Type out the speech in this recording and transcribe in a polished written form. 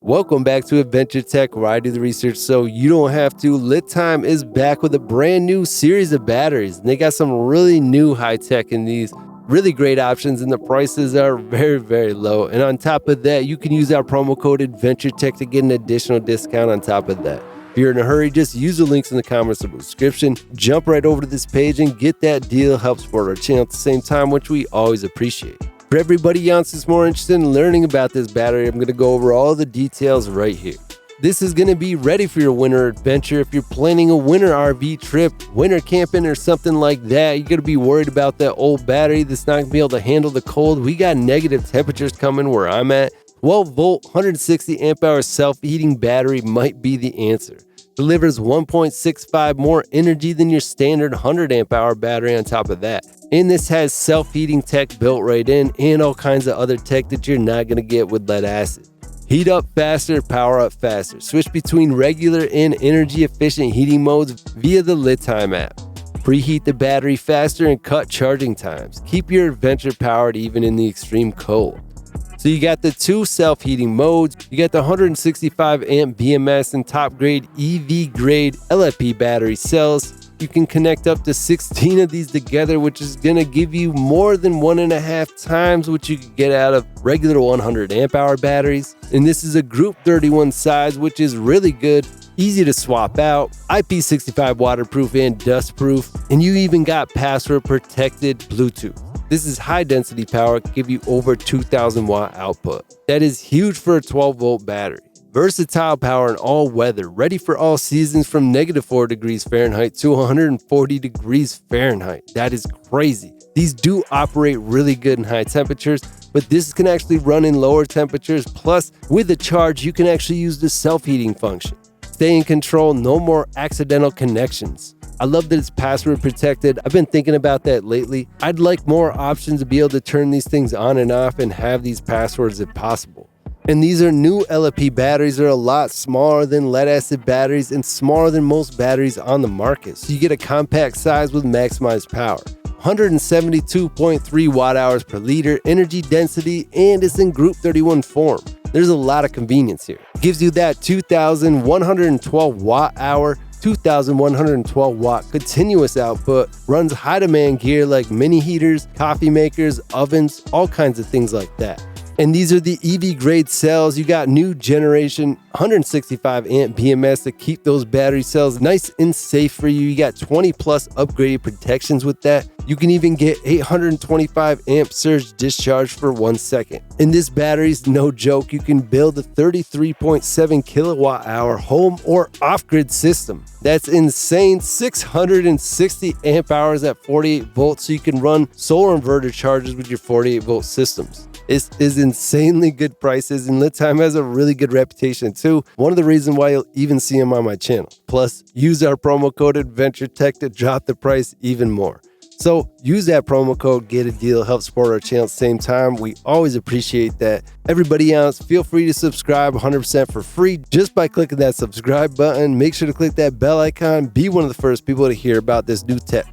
Welcome back to Adventure Tech, where I do the research so you don't have to. LiTime is back with a brand new series of batteries. And they got some really new high tech in these. Really great options, and the prices are very, very low. And on top of that, you can use our promo code AdventureTech to get an additional discount on top of that. If you're in a hurry, just use the links in the comments of the description. Jump right over to this page and get that deal. Help support our channel at the same time, which we always appreciate. For everybody else that's more interested in learning about this battery, I'm going to go over all the details right here. This is going to be ready for your winter adventure. If you're planning a winter RV trip, winter camping or something like that, you're going to be worried about that old battery that's not going to be able to handle the cold. We got negative temperatures coming where I'm at. 12 volt, 160 amp hour self-heating battery might be the answer. Delivers 1.65 more energy than your standard 100 amp hour battery on top of that. And this has self-heating tech built right in and all kinds of other tech that you're not going to get with lead acid. Heat up faster, power up faster. Switch between regular and energy efficient heating modes via the LiTime app. Preheat the battery faster and cut charging times. Keep your adventure powered even in the extreme cold. So you got the two self-heating modes, you got the 165 amp BMS and top grade EV grade LFP battery cells. You can connect up to 16 of these together, which is going to give you more than 1.5 times what you could get out of regular 100 amp hour batteries. And this is a Group 31 size, which is really good, easy to swap out, IP65 waterproof and dustproof, and you even got password protected Bluetooth. This is high density power, give you over 2,000 watt output. That is huge for a 12 volt battery. Versatile power in all weather, ready for all seasons from -4 degrees Fahrenheit to 140 degrees Fahrenheit. That is crazy. These do operate really good in high temperatures, but this can actually run in lower temperatures. Plus, with the charge, you can actually use the self-heating function. Stay in control, no more accidental connections. I love that it's password protected. I've been thinking about that lately. I'd like more options to be able to turn these things on and off and have these passwords if possible. And these are new LFP batteries. They're a lot smaller than lead acid batteries and smaller than most batteries on the market. So you get a compact size with maximized power. 172.3 watt hours per liter energy density, and it's in Group 31 form. There's a lot of convenience here. It gives you that 2,112 watt hour, 2,112 watt continuous output, runs high demand gear like mini heaters, coffee makers, ovens, all kinds of things like that. And these are the EV grade cells. You got new generation 165 amp BMS to keep those battery cells nice and safe for you. You got 20 plus upgraded protections with that. You can even get 825 amp surge discharge for 1 second. And this battery's no joke. You can build a 33.7 kilowatt hour home or off-grid system. That's insane. 660 amp hours at 48 volts, so you can run solar inverter charges with your 48 volt systems. This is insanely good prices, and LiTime has a really good reputation too. One of the reasons why you'll even see them on my channel. Plus, use our promo code AdventureTech to drop the price even more. So use that promo code, get a deal, help support our channel at the same time. We always appreciate that. Everybody else, feel free to subscribe 100% for free just by clicking that subscribe button. Make sure to click that bell icon. Be one of the first people to hear about this new tech.